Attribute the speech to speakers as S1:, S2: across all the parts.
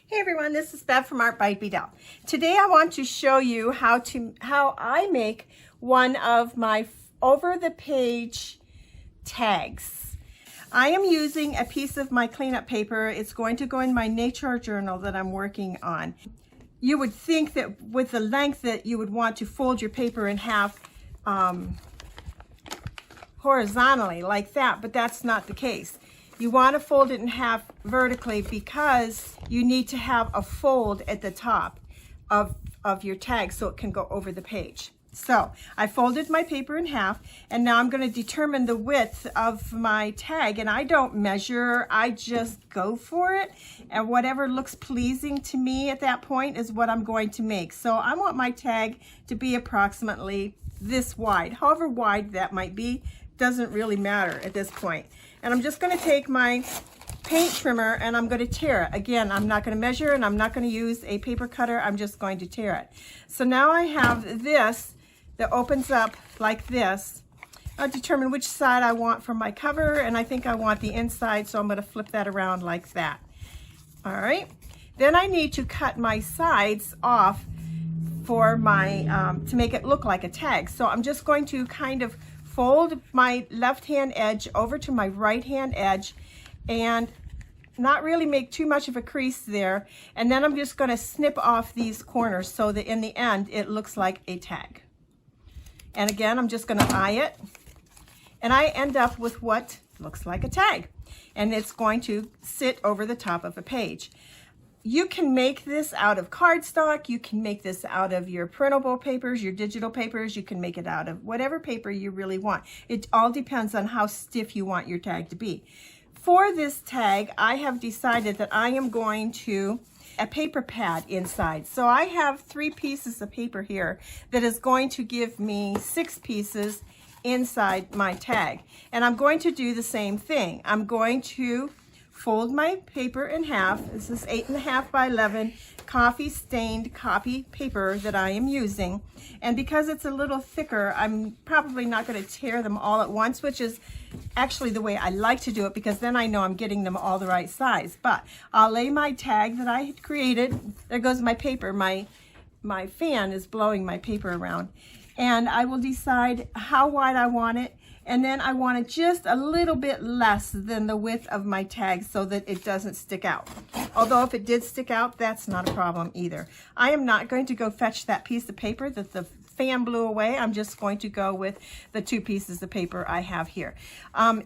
S1: Hey everyone, this is Bev from Art by Bedell. Today I want to show you how I make one of my over the page tags. I am using a piece of my cleanup paper. It's going to go in my nature journal that I'm working on. You would think that with the length that you would want to fold your paper in half horizontally like that, but that's not the case. You want to fold it in half vertically because you need to have a fold at the top of your tag so it can go over the page. So I folded my paper in half, and now I'm going to determine the width of my tag, and I don't measure, I just go for it, and whatever looks pleasing to me at that point is what I'm going to make. So I want my tag to be approximately this wide. However wide that might be doesn't really matter at this point. And I'm just going to take my paint trimmer and I'm going to tear it. Again, I'm not going to measure and I'm not going to use a paper cutter. I'm just going to tear it. So now I have this that opens up like this. I'll determine which side I want for my cover, and I think I want the inside, so I'm going to flip that around like that. All right. Then I need to cut my sides off for my to make it look like a tag. So I'm just going to kind of fold my left hand edge over to my right hand edge and not really make too much of a crease there. And then I'm just going to snip off these corners so that in the end it looks like a tag. And again, I'm just going to eye it, and I end up with what looks like a tag, and it's going to sit over the top of a page. You can make this out of cardstock, you can make this out of your printable papers, your digital papers, you can make it out of whatever paper you really want. It all depends on how stiff you want your tag to be. For this tag, I have decided that I am going to a paper pad inside. So I have 3 pieces of paper here that is going to give me 6 pieces inside my tag. And I'm going to do the same thing. I'm going to fold my paper in half. This is 8.5 by 11 coffee stained copy paper that I am using. And because it's a little thicker, I'm probably not going to tear them all at once, which is actually the way I like to do it, because then I know I'm getting them all the right size. But I'll lay my tag that I had created. There goes my paper. My fan is blowing my paper around. And I will decide how wide I want it. And then I want it just a little bit less than the width of my tag so that it doesn't stick out. Although if it did stick out, that's not a problem either. I am not going to go fetch that piece of paper that the fan blew away. I'm just going to go with the 2 pieces of paper I have here.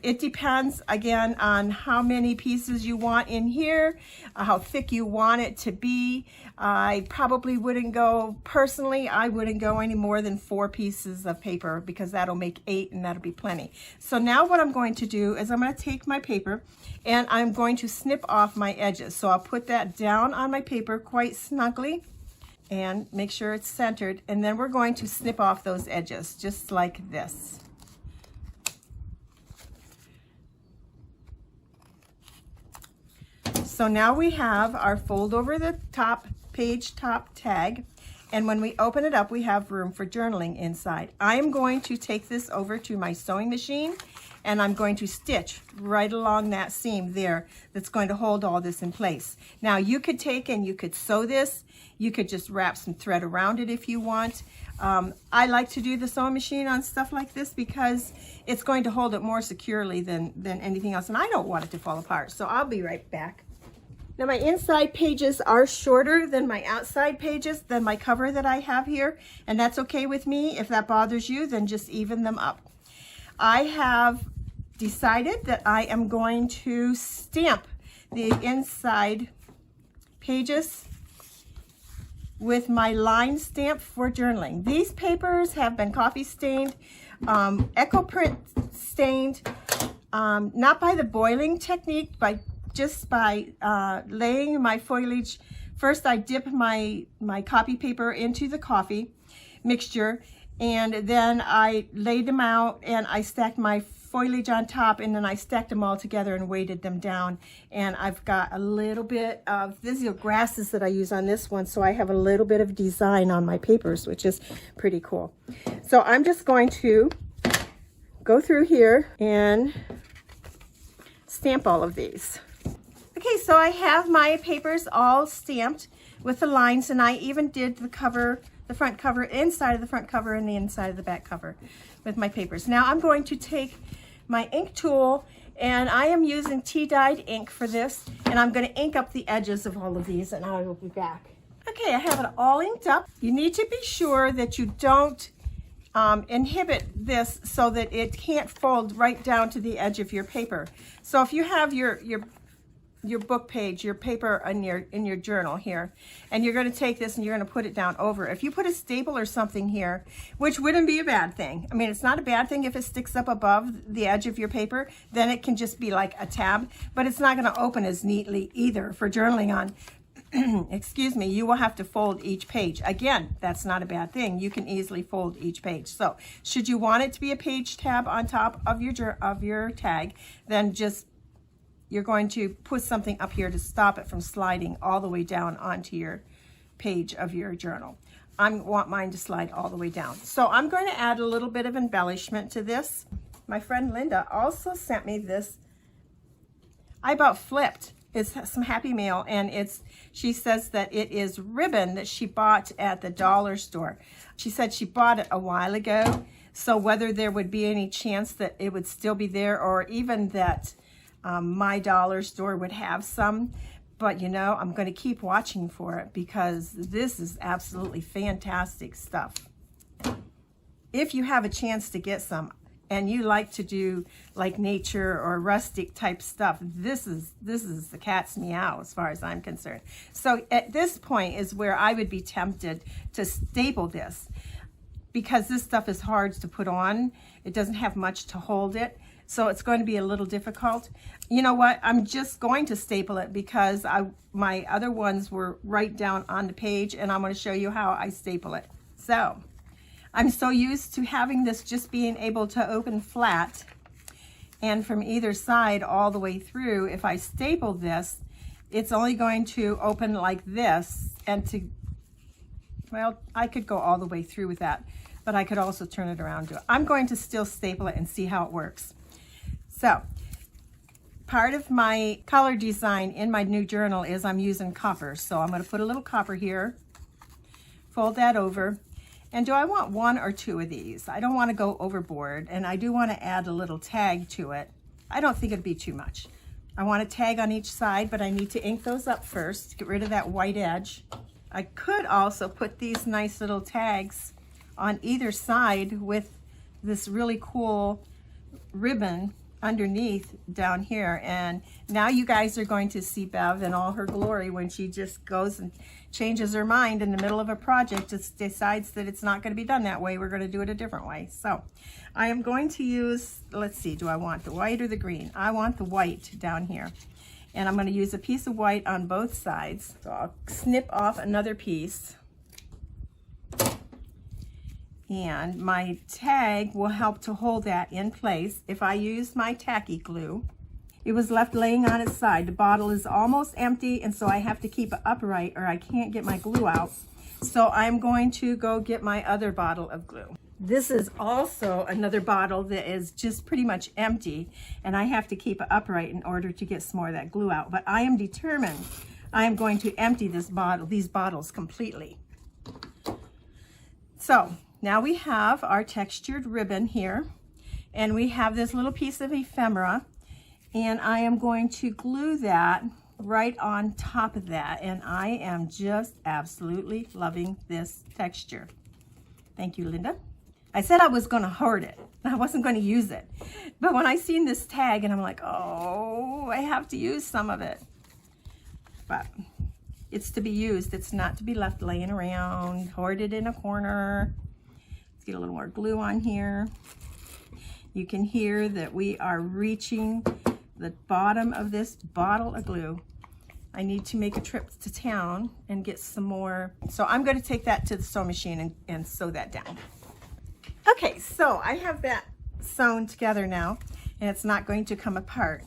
S1: It depends, again, on how many pieces you want in here, how thick you want it to be. I probably wouldn't go, personally, I wouldn't go any more than 4 pieces of paper, because that'll make 8 and that'll be plenty. So now what I'm going to do is I'm going to take my paper and I'm going to snip off my edges. So I'll put that down on my paper quite snugly and make sure it's centered, and then we're going to snip off those edges just like this. So now we have our fold over the top page top tag, and when we open it up we have room for journaling inside. I am going to take this over to my sewing machine and I'm going to stitch right along that seam there that's going to hold all this in place. Now you could take and you could sew this. You could just wrap some thread around it if you want. I like to do the sewing machine on stuff like this because it's going to hold it more securely than anything else, and I don't want it to fall apart. So I'll be right back. Now my inside pages are shorter than my outside pages, than my cover that I have here, and that's okay with me. If that bothers you, then just even them up. I have decided that I am going to stamp the inside pages with my line stamp for journaling. These papers have been coffee stained, echo print stained, not by the boiling technique, but just by laying my foliage. First I dip my copy paper into the coffee mixture, and then I laid them out and I stacked my foliage on top, and then I stacked them all together and weighted them down. And I've got a little bit of, these are grasses that I use on this one, so I have a little bit of design on my papers, which is pretty cool. So I'm just going to go through here and stamp all of these. Okay, so I have my papers all stamped with the lines, and I even did the cover, the front cover, inside of the front cover and the inside of the back cover with my papers. Now I'm going to take my ink tool, and I am using tea-dyed ink for this, and I'm going to ink up the edges of all of these, and I will be back. Okay, I have it all inked up. You need to be sure that you don't inhibit this so that it can't fold right down to the edge of your paper. So if you have your book page, your paper in your journal here, and you're going to take this and you're going to put it down over. If you put a staple or something here, which wouldn't be a bad thing. I mean, it's not a bad thing if it sticks up above the edge of your paper, then it can just be like a tab, but it's not going to open as neatly either for journaling on. Excuse me, you will have to fold each page. Again, that's not a bad thing. You can easily fold each page. So should you want it to be a page tab on top of your tag, then just you're going to put something up here to stop it from sliding all the way down onto your page of your journal. I want mine to slide all the way down. So I'm going to add a little bit of embellishment to this. My friend Linda also sent me this. I about flipped. It's some Happy Mail, and she says that it is ribbon that she bought at the dollar store. She said she bought it a while ago, so whether there would be any chance that it would still be there, or even that my dollar store would have some, but you know, I'm going to keep watching for it because this is absolutely fantastic stuff. If you have a chance to get some and you like to do like nature or rustic type stuff, this is the cat's meow as far as I'm concerned. So at this point is where I would be tempted to staple this, because this stuff is hard to put on. It doesn't have much to hold it, so it's going to be a little difficult. You know what, I'm just going to staple it because my other ones were right down on the page, and I'm going to show you how I staple it. So I'm so used to having this just being able to open flat and from either side all the way through. If I staple this, it's only going to open like this, and well, I could go all the way through with that, but I could also turn it around. I'm going to still staple it and see how it works. So part of my color design in my new journal is I'm using copper. So I'm going to put a little copper here, fold that over. And do I want one or two of these? I don't want to go overboard, and I do want to add a little tag to it. I don't think it'd be too much. I want a tag on each side, but I need to ink those up first to get rid of that white edge. I could also put these nice little tags on either side with this really cool ribbon underneath down here, and now you guys are going to see Bev in all her glory when she just goes and changes her mind in the middle of a project, just decides that it's not going to be done that way. We're going to do it a different way. So I am going to use, let's see, do I want the white or the green? I want the white down here, and I'm going to use a piece of white on both sides. So I'll snip off another piece, and my tag will help to hold that in place. If I use my tacky glue, it was left laying on its side. The bottle is almost empty, and so I have to keep it upright or I can't get my glue out. So I'm going to go get my other bottle of glue. This is also another bottle that is just pretty much empty, and I have to keep it upright in order to get some more of that glue out. But I am determined I am going to empty these bottles completely. So now we have our textured ribbon here, and we have this little piece of ephemera, and I am going to glue that right on top of that, and I am just absolutely loving this texture. Thank you, Linda. I said I was going to hoard it. I wasn't going to use it, but when I seen this tag, and I'm like, oh, I have to use some of it. But it's to be used. It's not to be left laying around, hoarded in a corner. Let's get a little more glue on here. You can hear that we are reaching the bottom of this bottle of glue. I need to make a trip to town and get some more. So I'm going to take that to the sewing machine and sew that down. Okay, so I have that sewn together now, and it's not going to come apart.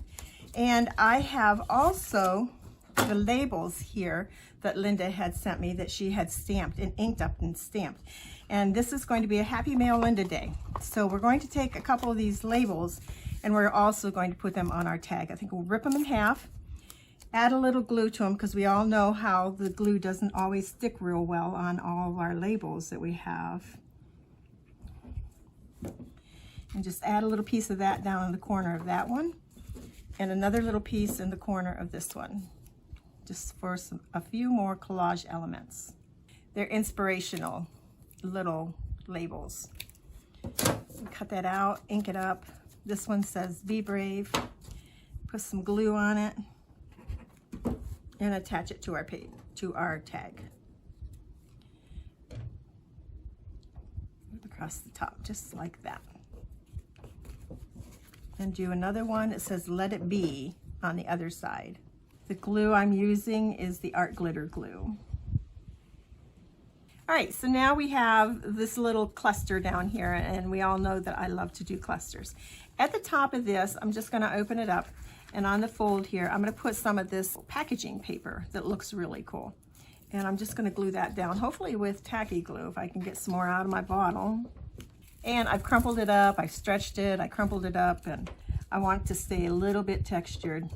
S1: And I have also the labels here that Linda had sent me that she had stamped and inked up and stamped. And this is going to be a Happy Mail Linda Day. So we're going to take a couple of these labels, and we're also going to put them on our tag. I think we'll rip them in half, Add a little glue to them because we all know how the glue doesn't always stick real well on all of our labels that we have. And just add a little piece of that down in the corner of that one, and another little piece in the corner of this one, just for a few more collage elements. They're inspirational little labels. Cut that out, ink it up. This one says "Be Brave." Put some glue on it and attach it to our page, to our tag. Across the top, just like that. And do another one that says "Let It Be" on the other side. The glue I'm using is the Art Glitter glue. All right, so now we have this little cluster down here, and we all know that I love to do clusters. At the top of this, I'm just going to open it up, and on the fold here, I'm going to put some of this packaging paper that looks really cool. And I'm just going to glue that down, hopefully with tacky glue, if I can get some more out of my bottle. And I've crumpled it up, I stretched it, I crumpled it up, and I want it to stay a little bit textured.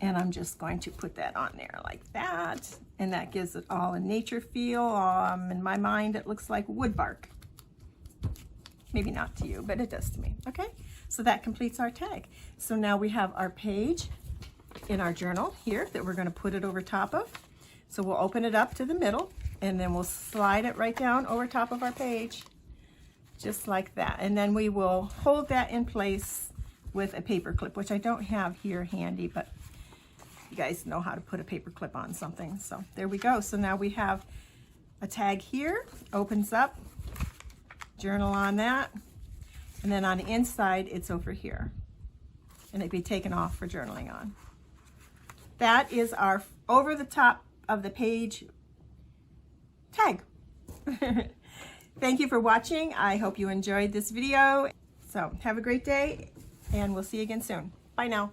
S1: And I'm just going to put that on there like that. And that gives it all a nature feel. In my mind, it looks like wood bark. Maybe not to you, but it does to me. Okay, so that completes our tag. So now we have our page in our journal here that we're going to put it over top of. So we'll open it up to the middle, and then we'll slide it right down over top of our page, just like that. And then we will hold that in place with a paper clip, which I don't have here handy, but you guys know how to put a paper clip on something. So there we go. So now we have a tag here, opens up, journal on that, and then on the inside it's over here, and it'd be taken off for journaling on. That is our over the top of the page tag. Thank you for watching. I hope you enjoyed this video. So have a great day, and we'll see you again soon. Bye now.